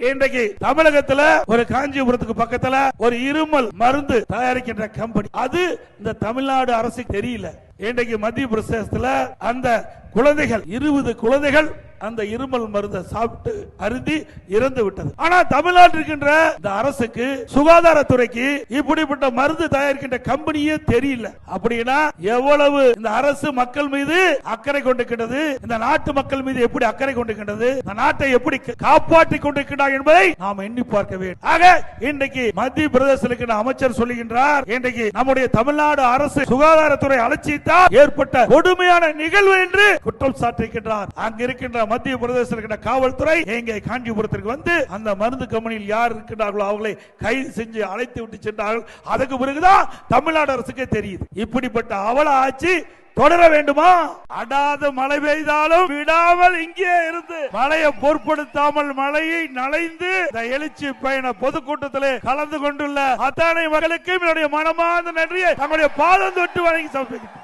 இன்றைக்கு தமிழகத்துல ஒரு காஞ்சிபுரத்துக்கு பக்கத்துல ஒரு இருமல் மருந்து தயாரிக்கின்ற கம்பெனி, அது இந்த தமிழ்நாடு அரசுக்கு தெரியல. இன்றைக்கு மத்திய பிரதேசத்துல அந்த குழந்தைகள் 20 குழந்தைகள் அந்த இருமல் மருந்தை சாப்பிட்டு அருந்தி இறந்து விட்டது. ஆனா தமிழ்நாட்டில் இருக்கின்ற இந்த அரசுக்கு, சுகாதாரத்துறைக்கு இப்படிப்பட்ட மருந்து தயாரிக்கின்ற கம்பெனியே தெரியல. அப்படின்னா எவ்வளவு இந்த அரசு மக்கள் மீது அக்கறை கொண்டிருக்கிறது, இந்த நாட்டு மக்கள் மீது எப்படி அக்கறை கொண்டிருக்கிறது, இந்த நாட்டை எப்படி காப்பாற்றி கொண்டிருக்கிறார் என்பதை நாம் எண்ணி பார்க்க வேண்டும். ஆக இன்றைக்கு மத்திய பிரதேசத்தில் அமைச்சர் சொல்லுகின்றார், இன்றைக்கு நம்முடைய தமிழ்நாடு அரசு சுகாதாரத்துறை அலட்சியத்தால் ஏற்பட்ட கொடுமையான நிகழ்வு என்று குற்றம் சாட்டியிருக்கின்றார். அங்க இருக்கின்ற மத்திய பிரதேசத்தில் இருக்கிற காவல்துறை எங்கே காஞ்சிபுரத்திற்கு வந்து அந்த மருந்து கம்பெனியில் யார் இருக்கிறார்களோ அவர்களை கைது செஞ்சு அழைத்து விட்டு சென்றார்கள். அதுக்கு பிறகுதான் தமிழ்நாடு அரசுக்கே தெரியுது. இப்படிப்பட்ட அவல ஆட்சி தொடர வேண்டுமா? அடாத மழை பெய்தாலும் விடாமல் இங்கே இருந்து மழையை பொருட்படுத்தாமல் மழையை நனைந்து இந்த எழுச்சி பயண பொதுக்கூட்டத்திலே கலந்து கொண்டுள்ள அத்தனை மக்களுக்கும் என்னுடைய மனமார்ந்த நன்றியை தங்களுடைய பாதம் தொட்டு வணங்கி சமர்ப்பிக்கிறேன்.